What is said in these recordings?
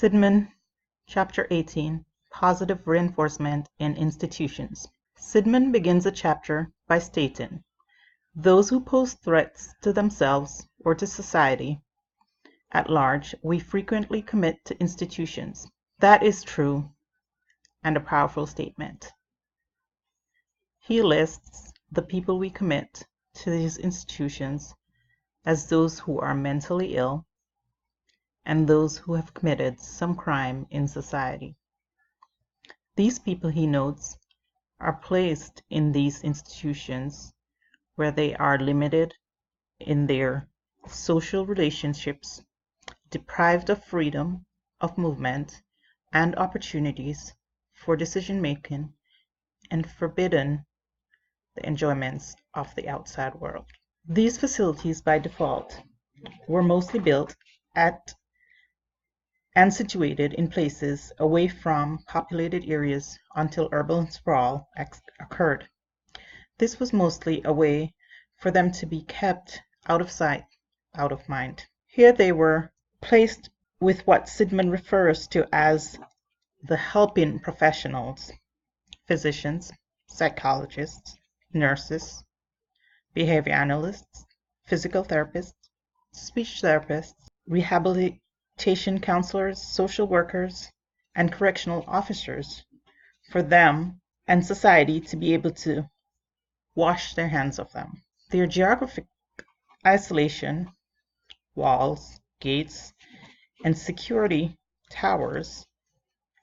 Sidman Chapter 18, Positive Reinforcement in Institutions. Sidman begins a chapter by stating, "Those who pose threats to themselves or to society at large we frequently commit to institutions." That is true and a powerful statement. He lists the people we commit to these institutions as those who are mentally ill and those who have committed some crime in society. These people, he notes, are placed in these institutions where they are limited in their social relationships, deprived of freedom of movement and opportunities for decision making, and forbidden the enjoyments of the outside world. These facilities by default were mostly built at and situated in places away from populated areas until urban sprawl occurred. This was mostly a way for them to be kept out of sight, out of mind. Here they were placed with what Sidman refers to as the helping professionals: physicians, psychologists, nurses, behavior analysts, physical therapists, speech therapists, rehabilitation counselors, social workers, and correctional officers, for them and society to be able to wash their hands of them. Their geographic isolation, walls, gates, and security towers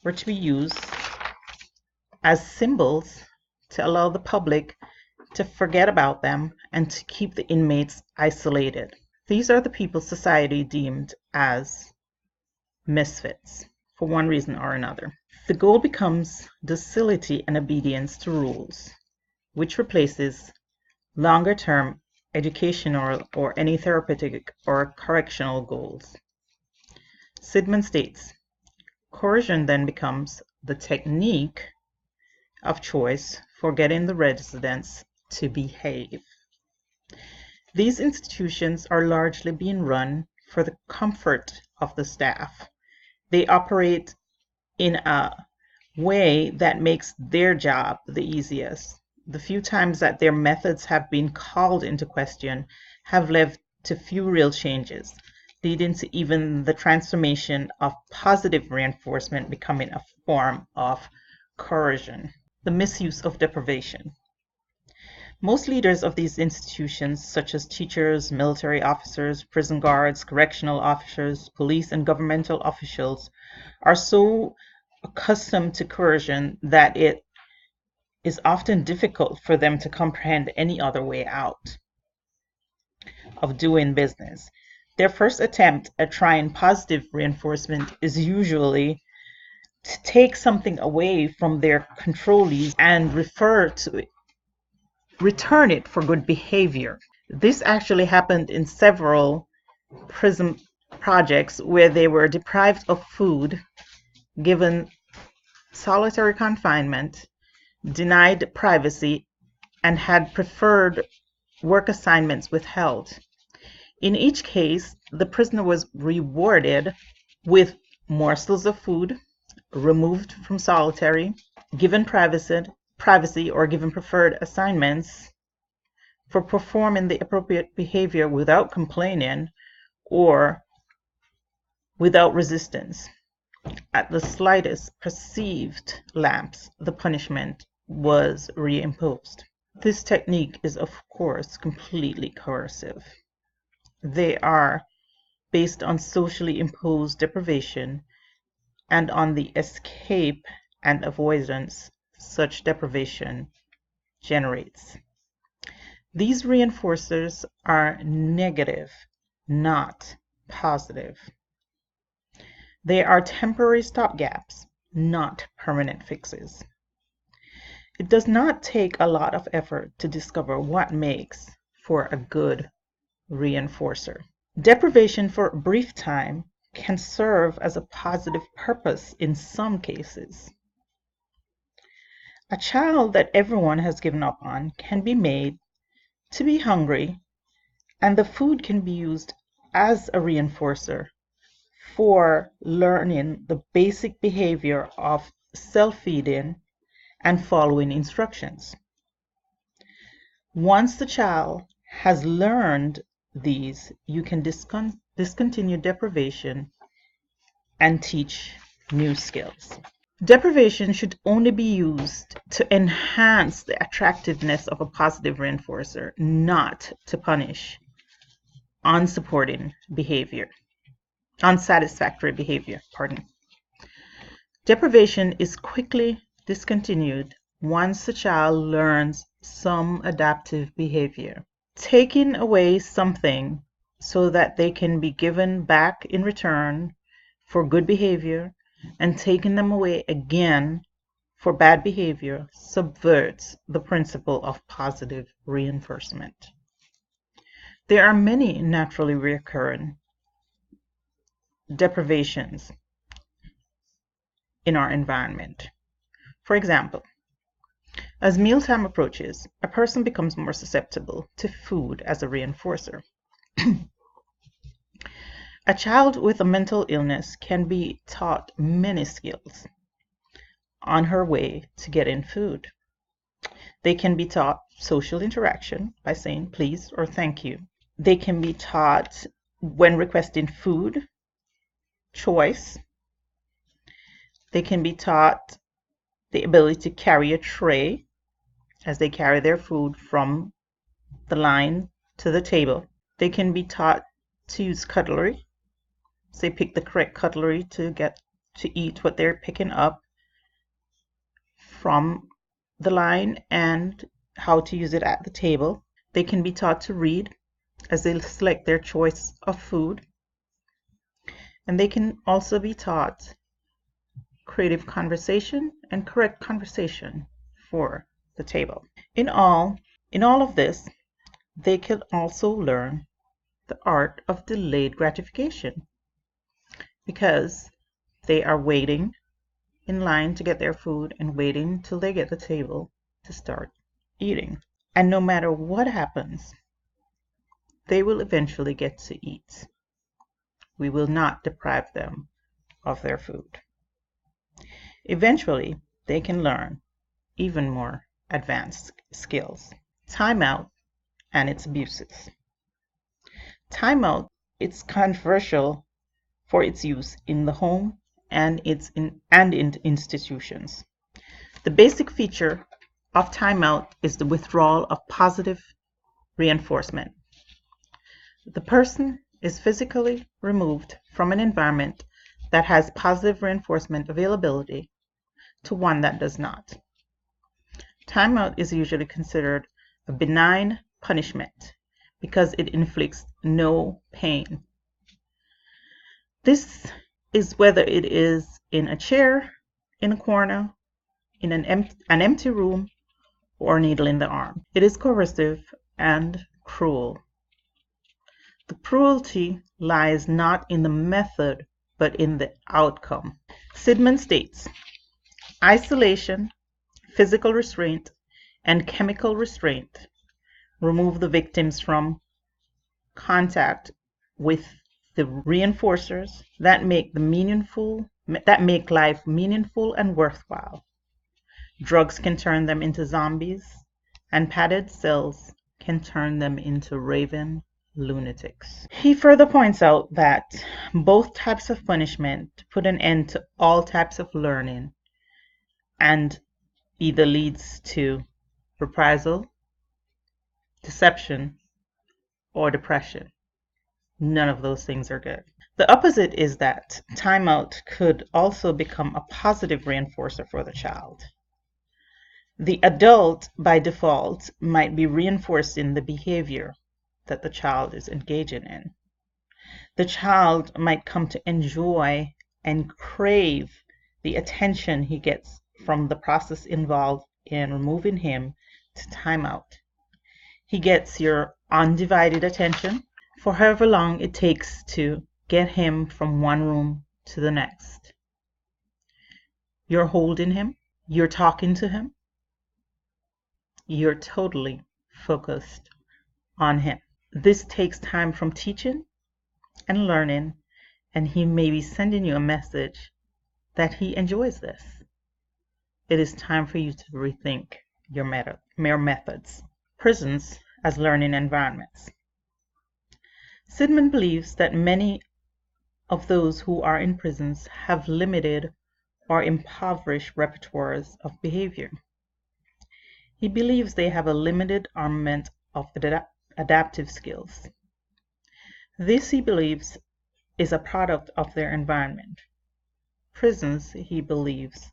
were to be used as symbols to allow the public to forget about them and to keep the inmates isolated. These are the people society deemed as misfits for one reason or another. The goal becomes docility and obedience to rules, which replaces longer-term educational or any therapeutic or correctional goals. Sidman states, coercion then becomes the technique of choice for getting the residents to behave. These institutions are largely being run for the comfort of the staff. They operate in a way that makes their job the easiest. The few times that their methods have been called into question have led to few real changes, leading to even the transformation of positive reinforcement becoming a form of coercion. The misuse of deprivation. Most leaders of these institutions, such as teachers, military officers, prison guards, correctional officers, police, and governmental officials, are so accustomed to coercion that it is often difficult for them to comprehend any other way out of doing business. Their first attempt at trying positive reinforcement is usually to take something away from their controllees and return it for good behavior. This actually happened in several prison projects where they were deprived of food, given solitary confinement, denied privacy, and had preferred work assignments withheld. In each case, the prisoner was rewarded with morsels of food, removed from solitary, given privacy or given preferred assignments for performing the appropriate behavior without complaining or without resistance. At the slightest perceived lapse, the punishment was reimposed. This technique is, of course, completely coercive. They are based on socially imposed deprivation and on the escape and avoidance such deprivation generates. These reinforcers are negative, not positive. They are temporary stopgaps, not permanent fixes. It does not take a lot of effort to discover what makes for a good reinforcer. Deprivation for a brief time can serve as a positive purpose in some cases. A child that everyone has given up on can be made to be hungry, and the food can be used as a reinforcer for learning the basic behavior of self-feeding and following instructions. Once the child has learned these, you can discontinue deprivation and teach new skills. Deprivation should only be used to enhance the attractiveness of a positive reinforcer, not to punish unsupporting behavior, unsatisfactory behavior, pardon. Deprivation is quickly discontinued once the child learns some adaptive behavior. Taking away something so that they can be given back in return for good behavior and taking them away again for bad behavior subverts the principle of positive reinforcement. There are many naturally recurring deprivations in our environment. For example, as mealtime approaches, a person becomes more susceptible to food as a reinforcer. A child with a mental illness can be taught many skills on her way to getting food. They can be taught social interaction by saying please or thank you. They can be taught when requesting food, choice. They can be taught the ability to carry a tray as they carry their food from the line to the table. They can be taught to use cutlery. So they pick the correct cutlery to get to eat what they're picking up from the line and how to use it at the table. They can be taught to read as they select their choice of food. And they can also be taught creative conversation and correct conversation for the table. In all of this, they can also learn the art of delayed gratification because they are waiting in line to get their food and waiting till they get the table to start eating. And no matter what happens, they will eventually get to eat. We will not deprive them of their food. Eventually, they can learn even more advanced skills. Timeout and its abuses. Timeout is controversial for its use in the home and in institutions. The basic feature of timeout is the withdrawal of positive reinforcement. The person is physically removed from an environment that has positive reinforcement availability to one that does not. Timeout is usually considered a benign punishment because it inflicts no pain. This is whether it is in a chair, in a corner, in an empty room, or a needle in the arm. It is coercive and cruel. The cruelty lies not in the method, but in the outcome. Sidman states, isolation, physical restraint, and chemical restraint remove the victims from contact with the reinforcers that make life meaningful and worthwhile. Drugs can turn them into zombies, and padded cells can turn them into raving lunatics. He further points out that both types of punishment put an end to all types of learning and either leads to reprisal, deception, or depression. None of those things are good. The opposite is that timeout could also become a positive reinforcer for the child. The adult, by default, might be reinforcing the behavior that the child is engaging in. The child might come to enjoy and crave the attention he gets from the process involved in removing him to timeout. He gets your undivided attention for however long it takes to get him from one room to the next. You're holding him, you're talking to him, you're totally focused on him. This takes time from teaching and learning and he may be sending you a message that he enjoys this. It is time for you to rethink your methods. Prisons as learning environments. Sidman believes that many of those who are in prisons have limited or impoverished repertoires of behavior. He believes they have a limited armament of adaptive skills. This, he believes, is a product of their environment. Prisons, he believes,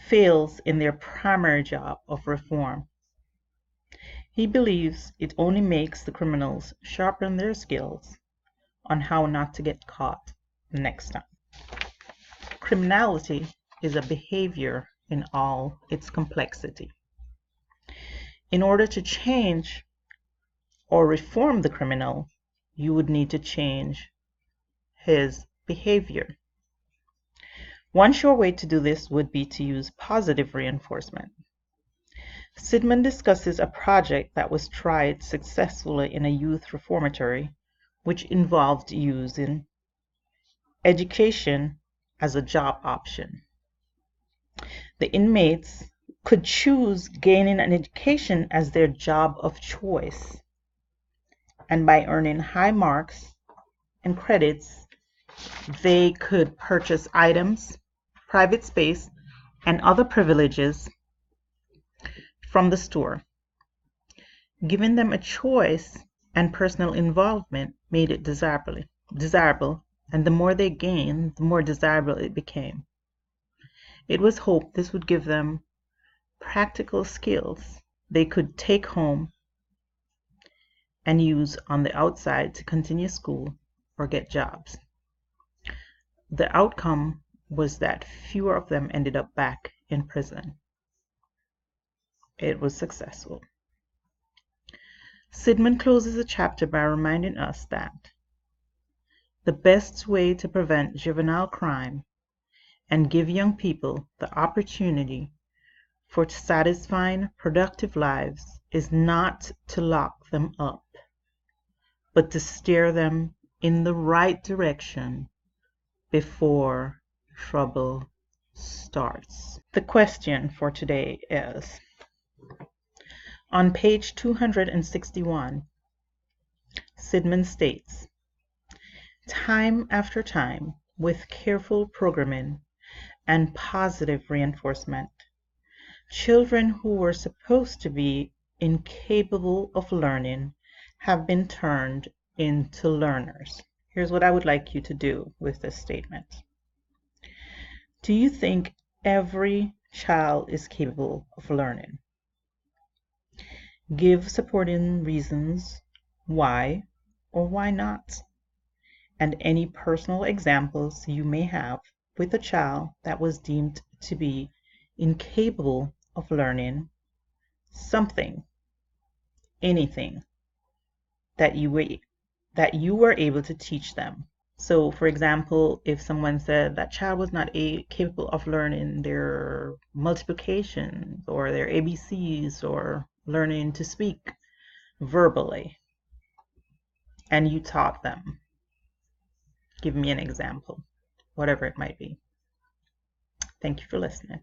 fails in their primary job of reform. He believes it only makes the criminals sharpen their skills on how not to get caught next time. Criminality is a behavior in all its complexity. In order to change or reform the criminal, you would need to change his behavior. One sure way to do this would be to use positive reinforcement. Sidman discusses a project that was tried successfully in a youth reformatory, which involved using education as a job option. The inmates could choose gaining an education as their job of choice, and by earning high marks and credits, they could purchase items, private space, and other privileges from the store. Giving them a choice and personal involvement made it desirable, and the more they gained, the more desirable it became. It was hoped this would give them practical skills they could take home and use on the outside to continue school or get jobs. The outcome was that fewer of them ended up back in prison. It was successful. Sidman closes the chapter by reminding us that the best way to prevent juvenile crime and give young people the opportunity for satisfying, productive lives is not to lock them up, but to steer them in the right direction before trouble starts. The question for today is, on page 261, Sidman states, time after time, with careful programming and positive reinforcement, children who were supposed to be incapable of learning have been turned into learners. Here's what I would like you to do with this statement. Do you think every child is capable of learning? Give supporting reasons why or why not, and any personal examples you may have with a child that was deemed to be incapable of learning something, anything that you were able to teach them. So, for example, if someone said that child was not capable of learning their multiplication or their ABCs or learning to speak verbally, and you taught them, give me an example, whatever it might be. Thank you for listening.